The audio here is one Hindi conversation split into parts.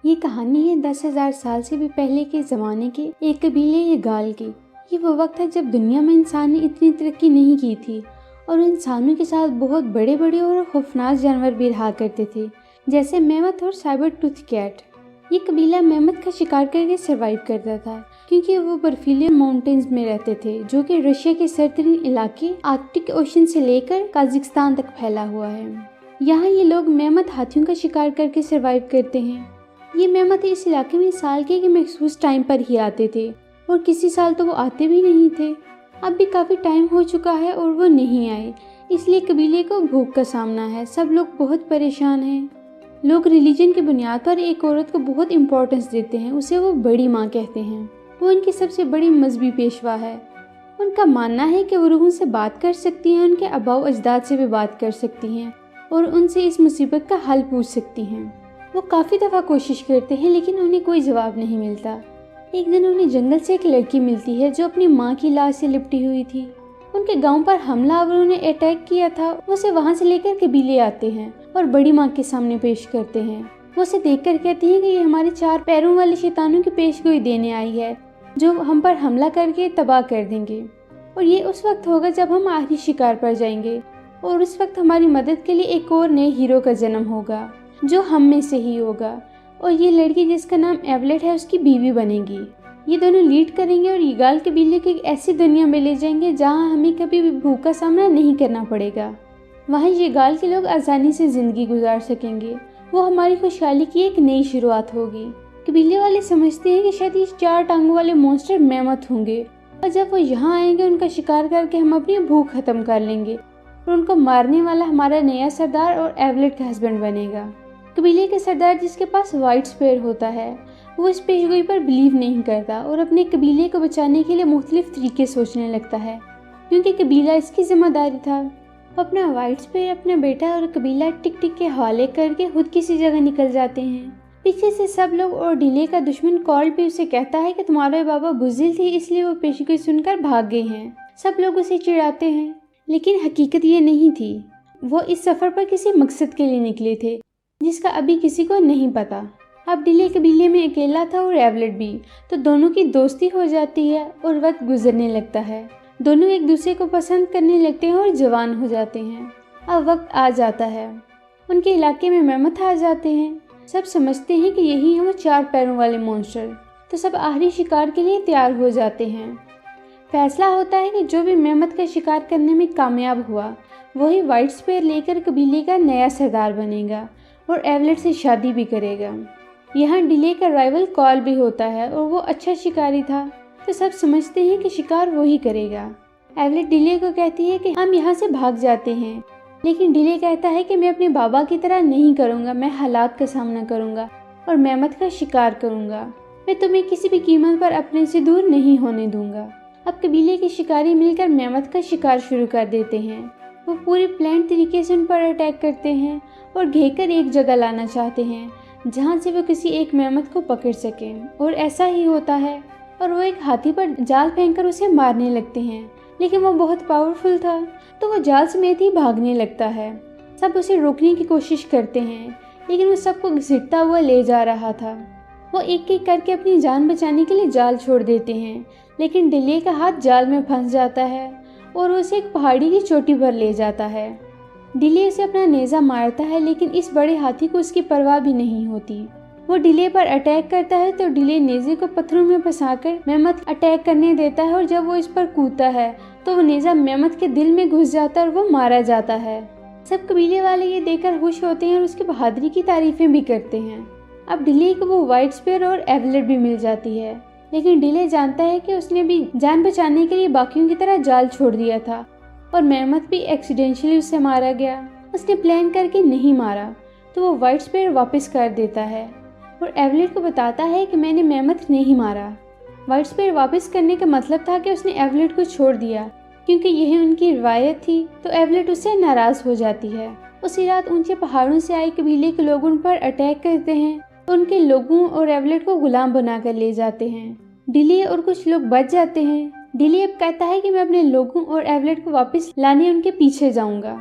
ये कहानी है 10,000 साल से भी पहले के ज़माने के एक कबीले यगाल की। ये वो वक्त है जब दुनिया में इंसान ने इतनी तरक्की नहीं की थी और इंसानों के साथ बहुत बड़े बड़े और खौफनाक जानवर भी रहा करते थे, जैसे मेमथ और साइबर टूथ कैट। ये कबीला मेमथ का शिकार करके सरवाइव करता था क्योंकि वो बर्फीले माउंटेन्स में रहते थे, जो कि रशिया के सरतरीन इलाके आर्कटिक ओशन से लेकर काजाकिस्तान तक फैला हुआ है। यहाँ ये लोग मेमथ हाथियों का शिकार करके सरवाइव करते हैं। ये मेमथ इस इलाके में साल के मखसूस टाइम पर ही आते थे और किसी साल तो वो आते भी नहीं थे। अब भी काफ़ी टाइम हो चुका है और वो नहीं आए, इसलिए कबीले को भूख का सामना है। सब लोग बहुत परेशान हैं। लोग रिलीजन की बुनियाद पर एक औरत को बहुत इम्पोर्टेंस देते हैं, उसे वो बड़ी माँ कहते हैं। वो इनकी सबसे बड़ी मजहबी पेशवा है। उनका मानना है कि वो रूहों से बात कर सकती हैं, उनके आबाओ अजदाद से भी बात कर सकती हैं और उनसे इस मुसीबत का हल पूछ सकती हैं। वो काफ़ी दफ़ा कोशिश करते हैं लेकिन उन्हें कोई जवाब नहीं मिलता। एक दिन उन्हें जंगल से एक लड़की मिलती है जो अपनी माँ की लाश से लिपटी हुई थी। उनके गांव पर हमलावरों ने अटैक किया था। वो उसे वहाँ से लेकर कबीले आते हैं और बड़ी माँ के सामने पेश करते हैं। वो उसे देखकर कहती है कि ये हमारे 4 पैरों वाले शैतानों की पेशगोई देने आई है जो हम पर हमला करके तबाह कर देंगे, और ये उस वक्त होगा जब हम आखिरी शिकार पर जाएंगे और उस वक्त हमारी मदद के लिए एक और नए हीरो का जन्म होगा जो हम में से ही होगा, और ये लड़की जिसका नाम एवलेट है उसकी बीवी बनेगी। ये दोनों लीड करेंगे और यगाल कबीले को एक ऐसी दुनिया में ले जाएंगे जहां हमें कभी भी भूख का सामना नहीं करना पड़ेगा। वहाँ यगाल के लोग आसानी से ज़िंदगी गुजार सकेंगे। वो हमारी खुशहाली की एक नई शुरुआत होगी। कबीले वाले समझते हैं कि शायद ये 4 टांगों वाले मॉन्स्टर मेमथ होंगे और जब वो यहाँ आएंगे उनका शिकार करके हम अपनी भूख खत्म कर लेंगे और उनको मारने वाला हमारा नया सरदार और एवलेट का हस्बैंड बनेगा। कबीले के सरदार, जिसके पास व्हाइट स्पेयर होता है, वो इस पेशगोई पर बिलीव नहीं करता और अपने कबीले को बचाने के लिए मुख्तलिफ तरीके सोचने लगता है क्योंकि कबीला इसकी जिम्मेदारी था। वो अपना व्हाइट स्पेयर, अपना बेटा और कबीला टिक टिक के हवाले करके खुद किसी जगह निकल जाते हैं। पीछे से सब लोग और डिले का दुश्मन कॉल भी उसे कहता है कि तुम्हारे बाबा बुज़दिल थे इसलिए वो पेशगोई सुनकर भाग गए हैं। सब लोग उसे चिढ़ाते हैं लेकिन हकीकत ये नहीं थी। वो इस सफ़र पर किसी मकसद के लिए निकले थे जिसका अभी किसी को नहीं पता। अब डिले कबीले में अकेला था और एवलेट भी, तो दोनों की दोस्ती हो जाती है और वक्त गुजरने लगता है। दोनों एक दूसरे को पसंद करने लगते हैं और जवान हो जाते हैं। अब वक्त आ जाता है, उनके इलाके में मेमथ आ जाते हैं। सब समझते हैं कि यही है वो 4 पैरों वाले मॉन्स्टर, तो सब आखिरी शिकार के लिए तैयार हो जाते हैं। फैसला होता है कि जो भी मेमथ का शिकार करने में कामयाब हुआ वही व्हाइट स्पेयर लेकर कबीले का नया सरदार बनेगा और एवलेट से शादी भी करेगा। यहाँ डिले का राइवल कॉल भी होता है और वो अच्छा शिकारी था, तो सब समझते हैं कि शिकार वो ही करेगा। एवलेट डिले को कहती है कि हम यहाँ से भाग जाते हैं, लेकिन डिले कहता है कि मैं अपने बाबा की तरह नहीं करूँगा, मैं हालात का सामना करूँगा और मेमथ का शिकार करूँगा। मैं तुम्हें किसी भी कीमत पर अपने से दूर नहीं होने दूंगा। अब कबीले के शिकारी मिलकर मेमथ का शिकार शुरू कर देते हैं। वो पूरी प्लान तरीके से उन पर अटैक करते हैं और घेरकर एक जगह लाना चाहते हैं जहां से वो किसी एक मेमथ को पकड़ सकें, और ऐसा ही होता है। और वो एक हाथी पर जाल फेंककर उसे मारने लगते हैं, लेकिन वो बहुत पावरफुल था तो वो जाल समेत ही भागने लगता है। सब उसे रोकने की कोशिश करते हैं लेकिन वो सबको घसीटता हुआ ले जा रहा था। वो एक एक करके अपनी जान बचाने के लिए जाल छोड़ देते हैं, लेकिन डिले का हाथ जाल में फंस जाता है और उसे एक पहाड़ी की चोटी पर ले जाता है। डिले उसे अपना नेज़ा मारता है लेकिन इस बड़े हाथी को उसकी परवाह भी नहीं होती। वो डिले पर अटैक करता है तो डिले नेज़े को पत्थरों में फंसाकर मेमथ अटैक करने देता है और जब वो इस पर कूदता है तो वो नेज़ा मेमथ के दिल में घुस जाता है और वो मारा जाता है। सब कबीले वाले ये देखकर खुश होते हैं और उसकी बहादुरी की तारीफें भी करते हैं। अब डिले को वो व्हाइट स्पेयर और एवलेट भी मिल जाती है, लेकिन डिले जानता है कि उसने भी जान बचाने के लिए बाकियों की तरह जाल छोड़ दिया था और मेमथ भी एक्सीडेंटली उससे मारा गया। उसने प्लान करके नहीं मारा, तो वो व्हाइट स्पेयर वापस कर देता है और एवलेट को बताता है कि मैंने मेमथ नहीं मारा। व्हाइट स्पेयर वापस करने का मतलब था कि उसने एवलेट को छोड़ दिया क्योंकि यही उनकी रिवायत थी, तो एवलेट उससे नाराज़ हो जाती है। उसी रात ऊंचे पहाड़ों से आए कबीले के लोग उन पर अटैक करते हैं तो उनके लोगों और एवलेट को गुलाम बनाकर ले जाते हैं। डिले और कुछ लोग बच जाते हैं। डिले अब कहता है कि मैं अपने लोगों और एवलेट को वापस लाने उनके पीछे जाऊंगा।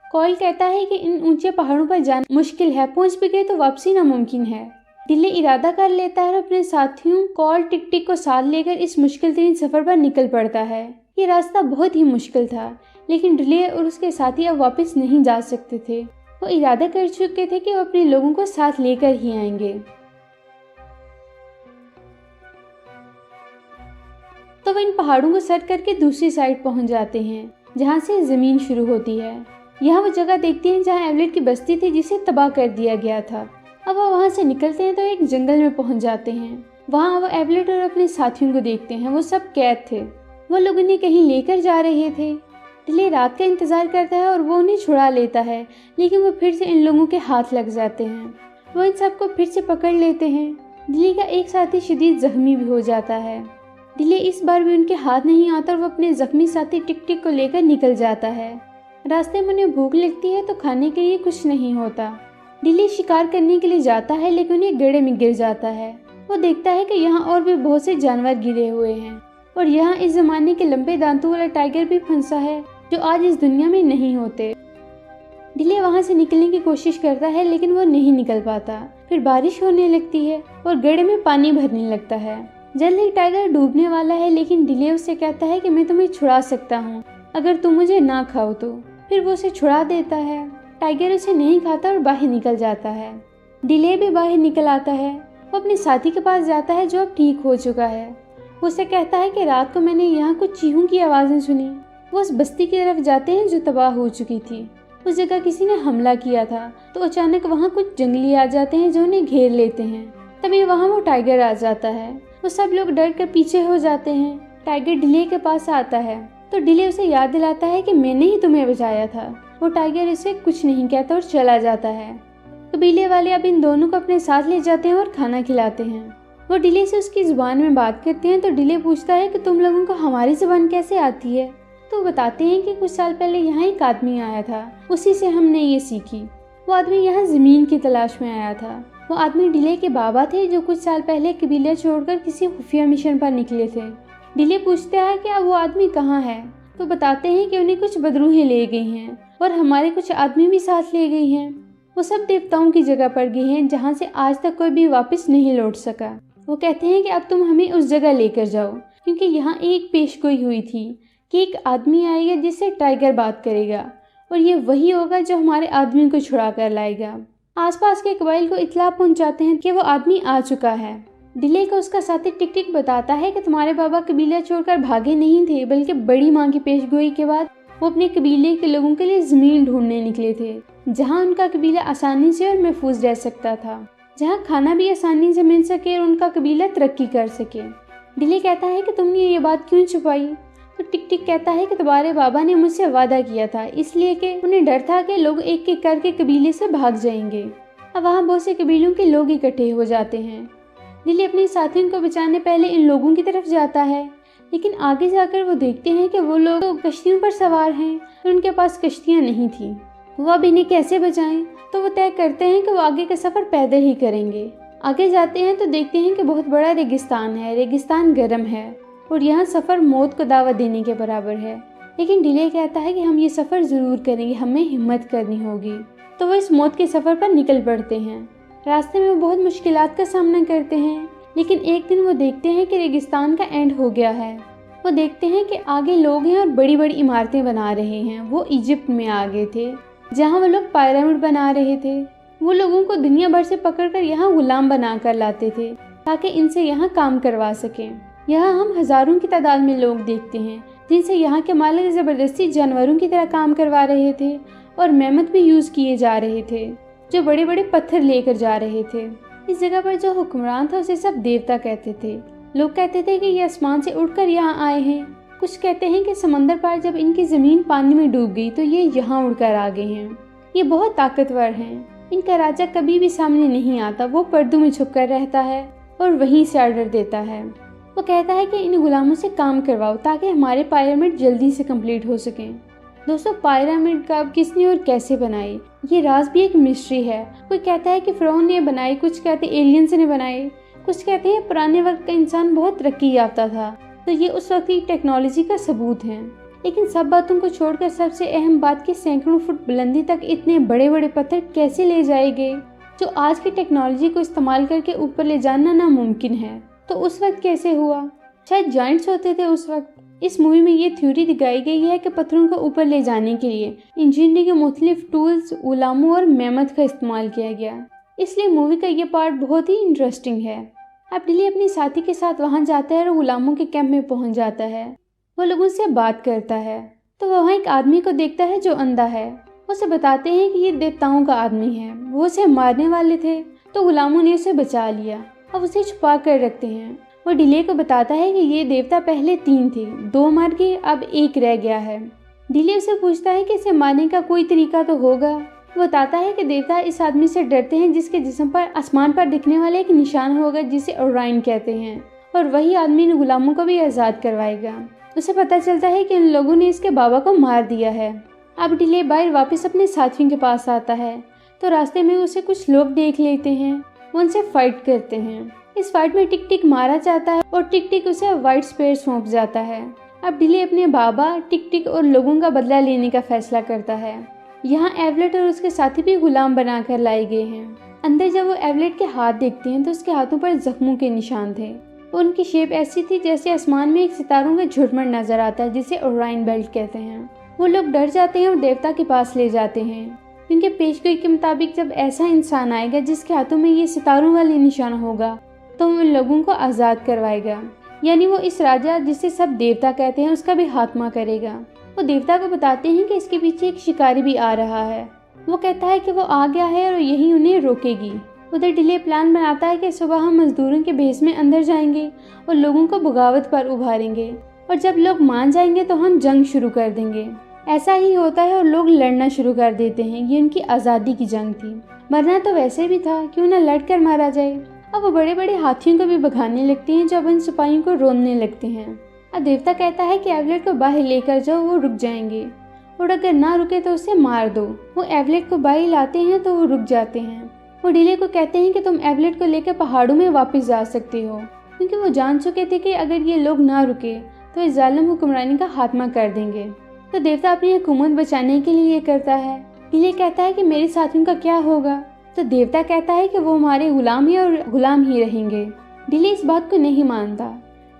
कॉल कहता है कि इन ऊंचे पहाड़ों पर जाना मुश्किल है, पहुंच भी गए तो वापसी नामुमकिन है। डिले इरादा कर लेता है और अपने साथियों कॉल टिक टिक को साथ लेकर इस मुश्किल तरीन सफर पर निकल पड़ता है। ये रास्ता बहुत ही मुश्किल था, लेकिन डिले और उसके साथी अब वापस नहीं जा सकते थे। वो इरादा कर चुके थे कि वो अपने लोगों को साथ लेकर ही आएंगे। तो वो इन पहाड़ों को सर करके दूसरी साइड पहुंच जाते हैं, जहां से जमीन शुरू होती है। यहाँ वो जगह देखते हैं जहाँ एवलेट की बस्ती थी, जिसे तबाह कर दिया गया था। अब वो वहाँ से निकलते हैं तो एक जंगल में पहुंच जाते हैं। वहाँ वो एवलेट और अपने साथियों को देखते हैं। वो सब कैद थे। वो लोग उन्हें कहीं लेकर जा रहे थे। डिले रात का इंतजार करता है और वो उन्हें छुड़ा लेता है, लेकिन वो फिर से इन लोगों के हाथ लग जाते हैं। वो इन सबको फिर से पकड़ लेते हैं। डिले का एक साथी शदीद जख्मी भी हो जाता है। डिले इस बार भी उनके हाथ नहीं आता और वो अपने जख्मी साथी टिक टिक को लेकर निकल जाता है। रास्ते में उन्हें भूख लगती है तो खाने के लिए कुछ नहीं होता। डिले शिकार करने के लिए जाता है, लेकिन उन्हें गड्ढे में गिर जाता है। वो देखता है कि यहाँ और भी बहुत से जानवर गिरे हुए हैं और यहाँ इस जमाने के लंबे दांतों वाला टाइगर भी फंसा है, जो आज इस दुनिया में नहीं होते। डिले वहाँ से निकलने की कोशिश करता है, लेकिन वो नहीं निकल पाता। फिर बारिश होने लगती है और गड्ढे में पानी भरने लगता है। जल्द ही टाइगर डूबने वाला है, लेकिन डिले उससे कहता है कि मैं तुम्हें छुड़ा सकता हूँ अगर तुम मुझे ना खाओ तो। फिर वो उसे छुड़ा देता है। टाइगर उसे नहीं खाता और बाहर निकल जाता है। डिले भी बाहर निकल आता है। वो अपने साथी के पास जाता है, जो अब ठीक हो चुका है। वो उसे कहता है कि रात को मैंने यहाँ कुछ चीहों की आवाज़ें सुनी। वो उस बस्ती की तरफ जाते हैं जो तबाह हो चुकी थी। उस जगह किसी ने हमला किया था, तो अचानक वहाँ कुछ जंगली आ जाते हैं जो उन्हें घेर लेते हैं। तभी वहाँ वो टाइगर आ जाता है। वो सब लोग डर कर पीछे हो जाते हैं। टाइगर डिले के पास आता है तो डिले उसे याद दिलाता है कि मैंने ही तुम्हें बचाया था। वो टाइगर इसे कुछ नहीं कहता और चला जाता है। कबीले वाले अब इन दोनों को अपने साथ ले जाते हैं और खाना खिलाते हैं। वो डिले से उसकी जुबान में बात करते हैं तो डिले पूछता है कि तुम लोगों को हमारी जुबान कैसे आती है। तो बताते हैं कि कुछ साल पहले यहाँ एक आदमी आया था, उसी से हमने ये सीखी। वो आदमी यहाँ जमीन की तलाश में आया था। वो आदमी डिले के बाबा थे, जो कुछ साल पहले कबीला छोड़कर किसी खुफिया मिशन पर निकले थे। डिले पूछता है कि अब वो आदमी कहाँ है। तो बताते हैं कि उन्हें कुछ बदरूहें ले गई हैं और हमारे कुछ आदमी भी साथ ले गई हैं। वो सब देवताओं की जगह पर गए हैं, जहाँ से आज तक कोई भी वापस नहीं लौट सका। वो कहते हैं कि अब तुम हमें उस जगह लेकर जाओ, क्योंकि यहाँ एक पेशगोई हुई थी कि एक आदमी आएगा जिससे टाइगर बात करेगा और ये वही होगा जो हमारे आदमी को छुड़ा कर लाएगा। आसपास के कबाइल को इत्तला पहुंचाते हैं कि वो आदमी आ चुका है। डिले को उसका साथी टिक टिक बताता है कि तुम्हारे बाबा कबीला छोड़कर भागे नहीं थे, बल्कि बड़ी माँ की पेशगोई के बाद वो अपने कबीले के लोगों के लिए जमीन ढूंढने निकले थे, जहाँ उनका कबीला आसानी से और महफूज रह सकता था, जहाँ खाना भी आसानी से मिल सके और उनका कबीला तरक्की कर सके। डिले कहता है कि तुमने ये बात क्यों छुपाई। तो टिक टिक कहता है कि तुम्हारे बाबा ने मुझसे वादा किया था, इसलिए कि उन्हें डर था कि लोग एक एक करके कबीले से भाग जाएंगे। अब वहाँ बहुत से कबीलों के लोग इकट्ठे हो जाते हैं। डिले अपने साथियों को बचाने पहले इन लोगों की तरफ जाता है, लेकिन आगे जाकर वो देखते हैं कि वो लोग तो कश्तियों पर सवार हैं और उनके पास कश्तियाँ नहीं थी। वो अब इन्हें कैसे बचाएं। तो वो तय करते हैं कि वो आगे का सफ़र पैदल ही करेंगे। आगे जाते हैं तो देखते हैं कि बहुत बड़ा रेगिस्तान है। रेगिस्तान गर्म है और यहाँ सफ़र मौत को दावत देने के बराबर है। लेकिन डिले कहता है कि हम ये सफ़र ज़रूर करेंगे, हमें हिम्मत करनी होगी। तो वो इस मौत के सफ़र पर निकल पड़ते हैं। रास्ते में वो बहुत मुश्किलात का सामना करते हैं, लेकिन एक दिन वो देखते हैं कि रेगिस्तान का एंड हो गया है। वो देखते हैं कि आगे लोग हैं और बड़ी बड़ी इमारतें बना रहे हैं। वो इजिप्ट में आ गए थे, जहाँ वो लोग पिरामिड बना रहे थे। वो लोगों को दुनिया भर से पकड़कर यहाँ गुलाम बना कर लाते थे, ताकि इनसे यहाँ काम करवा सकें। यहाँ हम हज़ारों की तादाद में लोग देखते हैं, जिनसे यहाँ के मालिक ज़बरदस्ती जानवरों की तरह काम करवा रहे थे और मेहनत भी यूज़ किए जा रहे थे, जो बड़े बड़े पत्थर लेकर जा रहे थे। इस जगह पर जो हुक्मरान था उसे सब देवता कहते थे। लोग कहते थे कि ये आसमान से उड़कर यहाँ आए हैं। कुछ कहते हैं कि समंदर पार जब इनकी ज़मीन पानी में डूब गई तो ये यहाँ उड़कर आ गए हैं। ये बहुत ताकतवर हैं। इनका राजा कभी भी सामने नहीं आता। वो पर्दों में छुपकर रहता है और वहीं से ऑर्डर देता है। वो कहता है कि इन गुलामों से काम करवाओ ताकि हमारे पिरामिड जल्दी से कंप्लीट हो सकें। दोस्तों, पिरामिड कब, किसने और कैसे बनाई, ये राज भी एक मिस्ट्री है। कोई कहता है कि फ़िरौन ने बनाई, कुछ कहते हैं एलियंस ने बनाई, कुछ कहते हैं पुराने वक्त का इंसान बहुत तरक्की याफ्ता था, तो ये उस वक्त की टेक्नोलॉजी का सबूत है। लेकिन सब बातों को छोड़कर सबसे अहम बात कि सैकड़ों फुट बुलंदी तक इतने बड़े बड़े पत्थर कैसे ले जाए गए, जो आज की टेक्नोलॉजी को इस्तेमाल करके ऊपर ले जाना नामुमकिन है। तो उस वक्त कैसे हुआ? शायद जायंट्स होते थे उस वक्त। इस मूवी में ये थ्योरी दिखाई गई है कि पत्थरों को ऊपर ले जाने के लिए इंजीनियरिंग के मुख्तलिफ टूल्स, उलामों और मेहमत का इस्तेमाल किया गया। इसलिए मूवी का ये पार्ट बहुत ही इंटरेस्टिंग है। अब डिले अपने साथी के साथ वहाँ जाता है और गुलामों के कैंप में पहुँच जाता है। वो लोगों से बात करता है तो वहाँ एक आदमी को देखता है जो अंधा है। उसे बताते हैं कि ये देवताओं का आदमी है, वो उसे मारने वाले थे, तो गुलामों ने उसे बचा लिया। अब उसे छुपा कर रखते हैं। वो डिले को बताता है कि ये देवता पहले 3 थे, 2 मर गए, अब 1 रह गया है। डिले उसे पूछता है कि इसे मारने का कोई तरीका तो होगा। वो बताता है कि देवता इस आदमी से डरते हैं जिसके जिस्म पर आसमान पर दिखने वाला एक निशान होगा जिसे ओराइन कहते हैं, और वही आदमी इन गुलामों को भी आज़ाद करवाएगा। उसे पता चलता है कि इन लोगों ने इसके बाबा को मार दिया है। अब डिले बाहर वापस अपने साथियों के पास आता है तो रास्ते में उसे कुछ लोग देख लेते हैं। वो उनसे फाइट करते हैं। इस फाइट में टिक टिक मारा जाता है और टिक टिक उसे व्हाइट स्पेयर सौंप जाता है। अब डिले अपने बाबा, टिक टिक और लोगों का बदला लेने का फैसला करता है। यहाँ एवलेट और उसके साथी भी गुलाम बनाकर लाए गए हैं। अंदर जब वो एवलेट के हाथ देखते हैं तो उसके हाथों पर जख्मों के निशान थे। उनकी शेप ऐसी थी जैसे आसमान में एक सितारों का झुरमुट नजर आता है जिसे ओराइन बेल्ट कहते हैं। वो लोग डर जाते हैं और देवता के पास ले जाते हैं, क्योंकि पेशगोई के मुताबिक जब ऐसा इंसान आएगा जिसके हाथों में ये सितारों वाले निशान होगा तो उन लोगों को आज़ाद करवाएगा। यानी वो इस राजा जिसे सब देवता कहते हैं उसका भी खात्मा करेगा। वो देवता को बताते हैं कि इसके पीछे एक शिकारी भी आ रहा है। वो कहता है कि वो आ गया है और यही उन्हें रोकेगी। उधर डिले प्लान बनाता है कि सुबह हम मजदूरों के भेष में अंदर जाएंगे और लोगों को बगावत पर उभारेंगे, और जब लोग मान जाएंगे तो हम जंग शुरू कर देंगे। ऐसा ही होता है और लोग लड़ना शुरू कर देते हैं। ये उनकी आज़ादी की जंग थी। मरना तो वैसे भी था, क्यों ना लड़कर मारा जाए। अब वो बड़े बड़े हाथियों को भी भगाने लगते हैं जो अब इन सिपाहियों को रोकने लगते हैं। अब देवता कहता है कि एवलेट को बाहर लेकर जाओ, वो रुक जाएंगे, और अगर ना रुके तो उसे मार दो। वो एवलेट को बाहर लाते हैं तो वो रुक जाते हैं। वो डिले को कहते हैं कि तुम एवलेट को लेकर पहाड़ों में वापस जा सकते हो, क्योंकि वो जान चुके थे कि अगर ये लोग ना रुके तो इस जालिम हुक्मरानी का खात्मा कर देंगे। तो देवता अपनी हुकूमत बचाने के लिए ये करता है। डिले कहता है कि मेरे साथियों का क्या होगा? तो देवता कहता है कि वो हमारे गुलाम ही और गुलाम ही रहेंगे। डिले इस बात को नहीं मानता।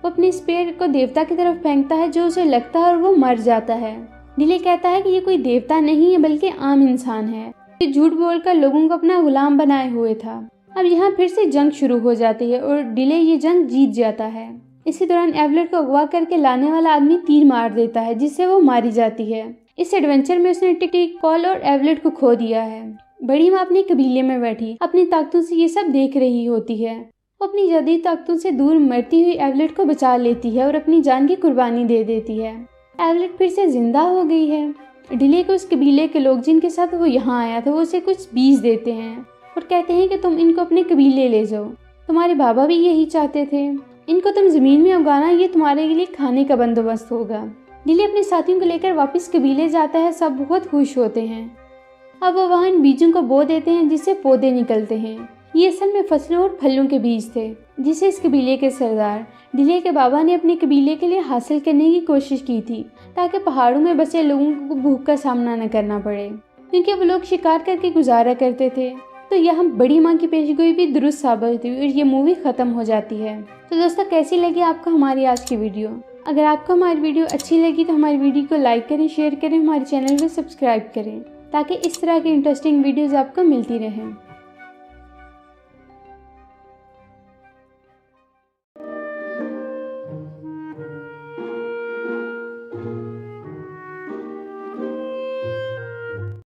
वो अपने स्पेयर को देवता की तरफ फेंकता है जो उसे लगता है और वो मर जाता है। डिले कहता है कि ये कोई देवता नहीं है बल्कि आम इंसान है, ये झूठ बोलकर लोगों को अपना गुलाम बनाए हुए था। अब यहाँ फिर से जंग शुरू हो जाती है और डिले ये जंग जीत जाता है। इसी दौरान एवलेट को अगवा करके लाने वाला आदमी तीर मार देता है जिससे वो मारी जाती है। इस एडवेंचर में उसने टिक टिक, पॉल और एवलेट को खो दिया है। बड़ी माँ अपने कबीले में बैठी अपनी ताकतों से ये सब देख रही होती है। वो अपनी जदीद ताकतों से दूर मरती हुई एवलेट को बचा लेती है और अपनी जान की कुर्बानी दे देती है। एवलेट फिर से जिंदा हो गई है। डिले को उस कबीले के लोग जिनके साथ वो यहाँ आया था वो उसे कुछ बीज देते हैं और कहते हैं कि तुम इनको अपने कबीले ले जाओ, तुम्हारे बाबा भी यही चाहते थे। इनको तुम जमीन में उगाना, ये तुम्हारे लिए खाने का बंदोबस्त होगा। डिले अपने साथियों को लेकर वापस कबीले जाता है। सब बहुत खुश होते हैं। अब वो वहाँ इन बीजों को बो देते हैं जिससे पौधे निकलते हैं। ये असल में फसलों और फलों के बीज थे जिसे इस कबीले के सरदार डिले के बाबा ने अपने कबीले के लिए हासिल करने की कोशिश की थी, ताकि पहाड़ों में बसे लोगों को भूख का सामना न करना पड़े, क्योंकि वो लोग शिकार करके गुजारा करते थे। तो यहाँ बड़ी माँ की पेशगोई भी दुरुस्त साबित हुई और ये मूवी खत्म हो जाती है। तो दोस्तों, कैसी लगी आपको हमारी आज की वीडियो? अगर आपको हमारी वीडियो अच्छी लगी तो हमारी वीडियो को लाइक करें, शेयर करें, हमारे चैनल को सब्सक्राइब करें, ताकि इस तरह की इंटरेस्टिंग वीडियोज़ आपको मिलती रहें।